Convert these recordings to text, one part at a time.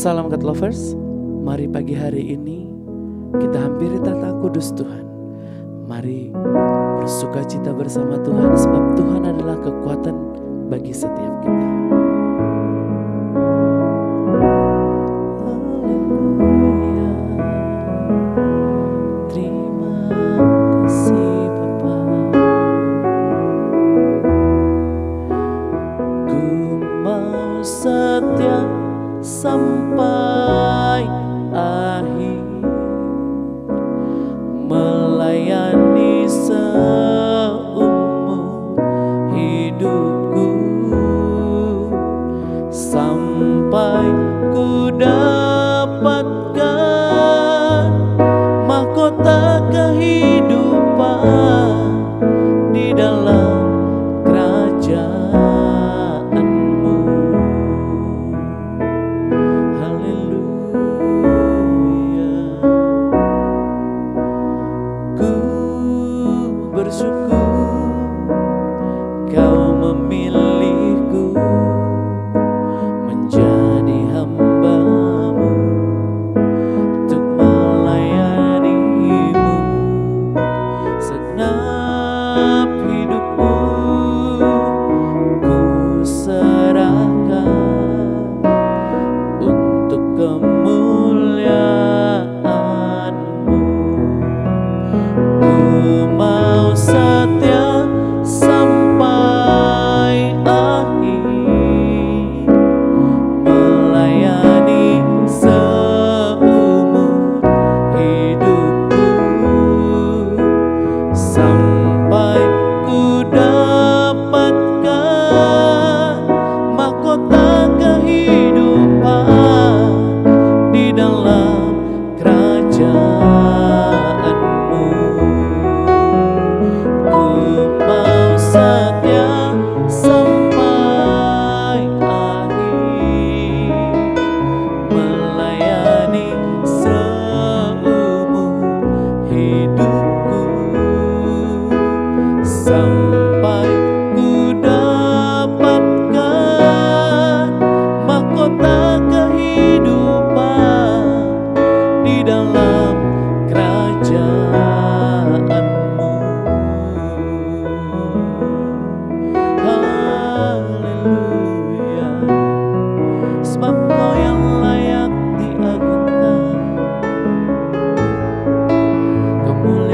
Salam God Lovers, mari pagi hari ini kita hampiri tata kudus Tuhan. Mari bersuka cita bersama Tuhan, sebab Tuhan adalah kekuatan bagi setiap kita. Haleluya, terima kasih Bapa. Ku mau setia sampai akhir, melayani seumur hidupku, sampai ku dapatkan mahkota kehidupan di dalam kerajaan-Mu. Haleluya, ku bersyukur Kau memilihku menjadi hamba-Mu untuk melayani-Mu. Segenap hidupku ku serahkan untuk kemuliaan-Mu. Ku mau setia sampai akhir, melayani seumur hidupku, sampai ku dapatkan mahkota kehidupan di dalam kerajaan-Mu. Ku mau setia sampai akhir, melayani seumur hidupku, sampai ku dapatkan mahkota kehidupan di dalam kerajaan-Mu. Haleluya, sebab Kau yang layak diagungkan, kemuliaan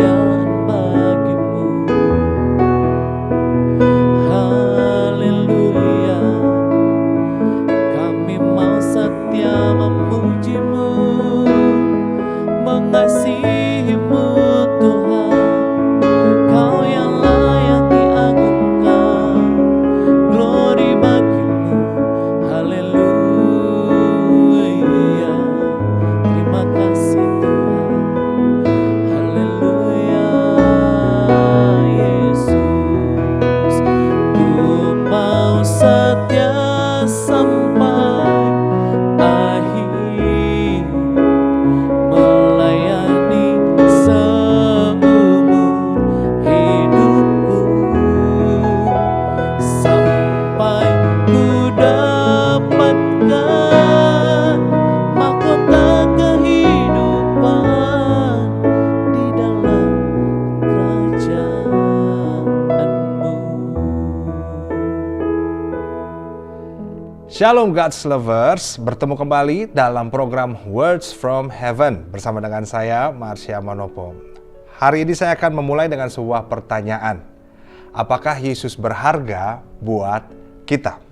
Shalom God's Lovers, bertemu kembali dalam program Words from Heaven bersama dengan saya, Marsha Manopo. Hari ini saya akan memulai dengan sebuah pertanyaan. Apakah Yesus berharga buat kita?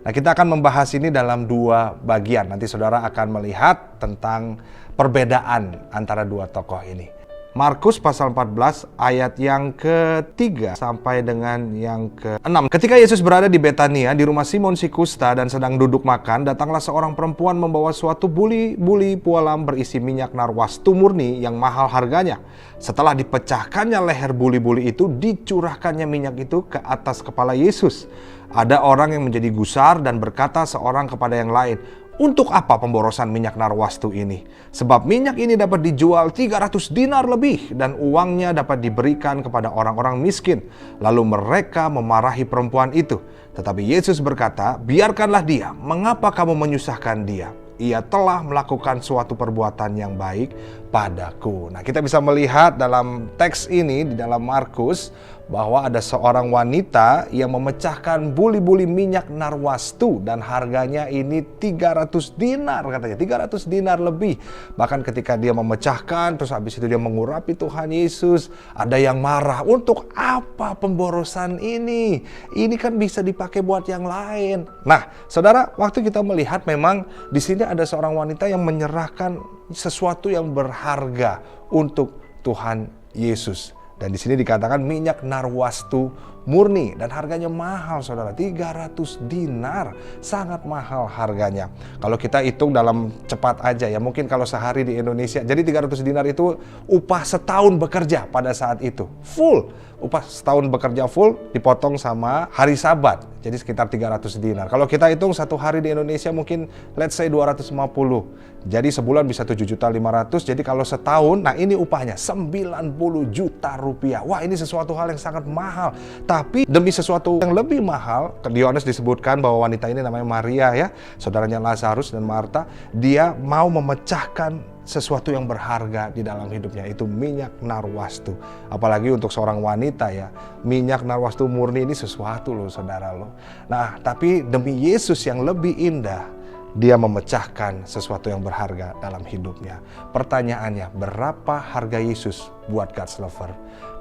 Nah, kita akan membahas ini dalam dua bagian. Nanti saudara akan melihat tentang perbedaan antara dua tokoh ini. Markus pasal 14 ayat yang ke-3 sampai dengan yang ke-6. Ketika Yesus berada di Betania, di rumah Simon si kusta dan sedang duduk makan, datanglah seorang perempuan membawa suatu buli pualam berisi minyak narwastu murni yang mahal harganya. Setelah dipecahkannya leher buli-buli itu, dicurahkannya minyak itu ke atas kepala Yesus. Ada orang yang menjadi gusar dan berkata seorang kepada yang lain, "Untuk apa pemborosan minyak narwastu ini? Sebab minyak ini dapat dijual 300 dinar lebih dan uangnya dapat diberikan kepada orang-orang miskin." Lalu mereka memarahi perempuan itu. Tetapi Yesus berkata, "Biarkanlah dia. Mengapa kamu menyusahkan dia? Ia telah melakukan suatu perbuatan yang baik padaku." Nah, kita bisa melihat dalam teks ini di dalam Markus bahwa ada seorang wanita yang memecahkan buli-buli minyak narwastu dan harganya ini 300 dinar katanya, 300 dinar lebih. Bahkan ketika dia memecahkan terus habis itu dia mengurapi Tuhan Yesus, ada yang marah, "Untuk apa pemborosan ini? Ini kan bisa dipakai buat yang lain." Nah, saudara, waktu kita melihat memang di sini ada seorang wanita yang menyerahkan sesuatu yang berharga untuk Tuhan Yesus. Dan di sini dikatakan minyak narwastu murni dan harganya mahal, saudara, 300 dinar, sangat mahal harganya. Kalau kita hitung dalam cepat aja ya, mungkin kalau sehari di Indonesia, jadi 300 dinar itu upah setahun bekerja pada saat itu, full. Upah setahun bekerja full dipotong sama hari Sabat, jadi sekitar 300 dinar. Kalau kita hitung satu hari di Indonesia mungkin let's say 250. Jadi sebulan bisa 7.500.000. Jadi kalau setahun, nah ini upahnya 90 juta rupiah. Wah, ini sesuatu hal yang sangat mahal. Tapi demi sesuatu yang lebih mahal, di Yohanes disebutkan bahwa wanita ini namanya Maria ya, saudaranya Lazarus dan Marta, dia mau memecahkan sesuatu yang berharga di dalam hidupnya, itu minyak narwastu. Apalagi untuk seorang wanita ya, minyak narwastu murni ini sesuatu loh, saudara loh. Nah, tapi demi Yesus yang lebih indah, dia memecahkan sesuatu yang berharga dalam hidupnya. Pertanyaannya, berapa harga Yesus buat God's lover?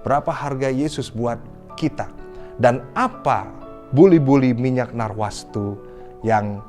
Berapa harga Yesus buat kita? Dan apa buli-buli minyak narwastu yang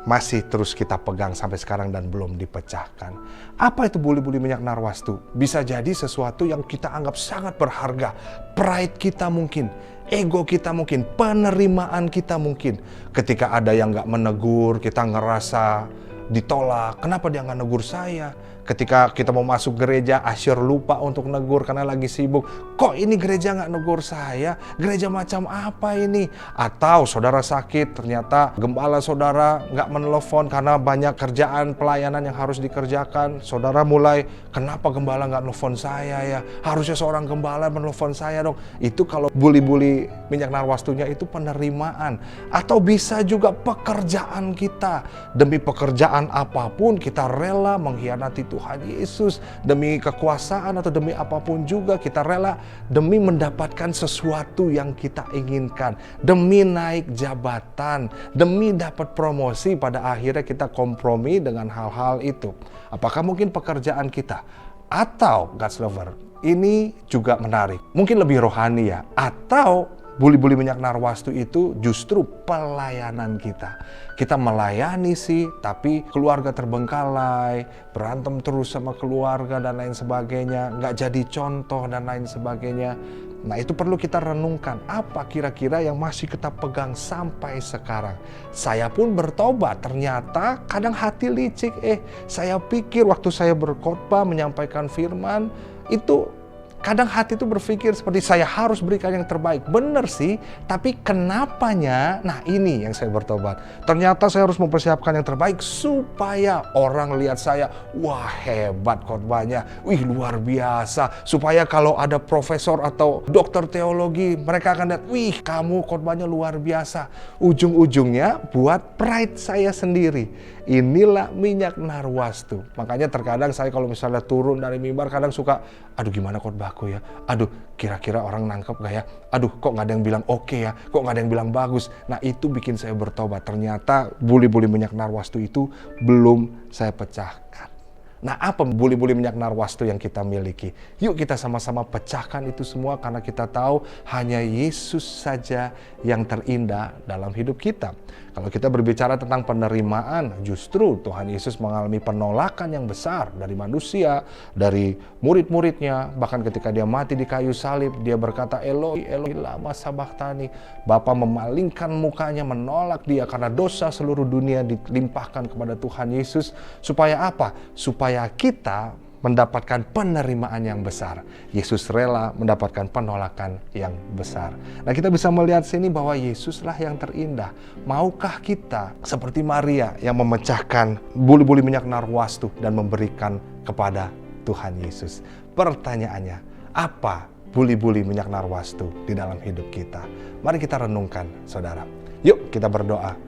masih terus kita pegang sampai sekarang dan belum dipecahkan? Apa itu buli-buli minyak narwastu? Bisa jadi sesuatu yang kita anggap sangat berharga. Pride kita mungkin, ego kita mungkin, penerimaan kita mungkin. Ketika ada yang gak menegur, kita ngerasa ditolak. Kenapa dia gak negur saya? Ketika kita mau masuk gereja, asyur lupa untuk negur karena lagi sibuk. Kok ini gereja gak negur saya? Gereja macam apa ini? Atau saudara sakit, ternyata gembala saudara gak menelepon karena banyak kerjaan pelayanan yang harus dikerjakan. Saudara mulai, kenapa gembala gak nelfon saya ya? Harusnya seorang gembala menelpon saya dong. Itu kalau buli-buli minyak narwastunya itu penerimaan. Atau bisa juga pekerjaan kita. Demi pekerjaan apapun kita rela mengkhianati Tuhan Yesus, demi kekuasaan atau demi apapun juga kita rela, demi mendapatkan sesuatu yang kita inginkan, demi naik jabatan, demi dapat promosi, pada akhirnya kita kompromi dengan hal-hal itu. Apakah mungkin pekerjaan kita? Atau God's lover, ini juga menarik, mungkin lebih rohani ya, atau buli-buli minyak narwastu itu justru pelayanan kita. Kita melayani sih, tapi keluarga terbengkalai, berantem terus sama keluarga dan lain sebagainya, nggak jadi contoh dan lain sebagainya. Nah, itu perlu kita renungkan, apa kira-kira yang masih kita pegang sampai sekarang. Saya pun bertobat, ternyata kadang hati licik. Saya pikir waktu saya berkhotbah menyampaikan firman, itu kadang hati itu berpikir seperti saya harus berikan yang terbaik. Benar sih, tapi kenapanya? Nah, ini yang saya bertobat. Ternyata saya harus mempersiapkan yang terbaik supaya orang lihat saya, wah hebat khotbahnya, wih luar biasa. Supaya kalau ada profesor atau dokter teologi, mereka akan lihat, wih kamu khotbahnya luar biasa. Ujung-ujungnya buat pride saya sendiri. Inilah minyak narwastu. Makanya terkadang saya kalau misalnya turun dari mimbar, kadang suka, aduh gimana khotbah aku ya? Aduh, kira-kira orang nangkep gak ya? Aduh, kok gak ada yang bilang oke ya? Kok gak ada yang bilang bagus? Nah, itu bikin saya bertobat. Ternyata buli-buli minyak narwastu itu belum saya pecahkan. Nah, apa buli-buli minyak narwastu yang kita miliki? Yuk kita sama-sama pecahkan itu semua, karena kita tahu hanya Yesus saja yang terindah dalam hidup kita. Kalau kita berbicara tentang penerimaan, justru Tuhan Yesus mengalami penolakan yang besar dari manusia, dari murid-muridnya. Bahkan ketika dia mati di kayu salib, dia berkata, Eloi, Eloi, lama sabachthani. Bapa memalingkan mukanya, menolak dia karena dosa seluruh dunia dilimpahkan kepada Tuhan Yesus. Supaya apa? Supaya kita mendapatkan penerimaan yang besar. Yesus rela mendapatkan penolakan yang besar. Nah, kita bisa melihat sini bahwa Yesuslah yang terindah. Maukah kita seperti Maria yang memecahkan buli-buli minyak narwastu dan memberikan kepada Tuhan Yesus? Pertanyaannya, apa buli-buli minyak narwastu di dalam hidup kita? Mari kita renungkan, saudara. Yuk kita berdoa.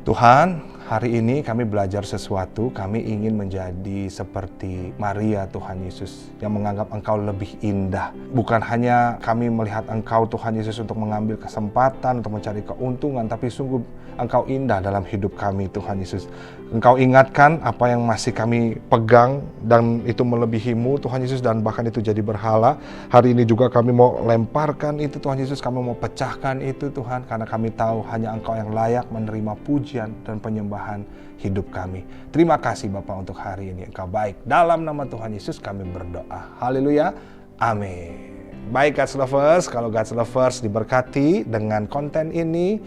Tuhan, hari ini kami belajar sesuatu. Kami ingin menjadi seperti Maria, Tuhan Yesus, yang menganggap Engkau lebih indah. Bukan hanya kami melihat Engkau, Tuhan Yesus, untuk mengambil kesempatan, untuk mencari keuntungan, tapi sungguh Engkau indah dalam hidup kami, Tuhan Yesus. Engkau ingatkan apa yang masih kami pegang, dan itu melebihi-Mu, Tuhan Yesus, dan bahkan itu jadi berhala. Hari ini juga kami mau lemparkan itu, Tuhan Yesus. Kami mau pecahkan itu, Tuhan, karena kami tahu hanya Engkau yang layak menerima pujian dan penyembahan hidup kami. Terima kasih Bapa untuk hari ini. Engkau baik. Dalam nama Tuhan Yesus kami berdoa. Haleluya. Amin. Baik God's Lovers, kalau God's Lovers diberkati dengan konten ini,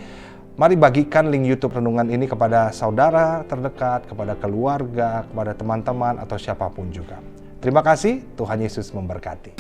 mari bagikan link YouTube Renungan ini kepada saudara terdekat, kepada keluarga, kepada teman-teman, atau siapapun juga. Terima kasih, Tuhan Yesus memberkati.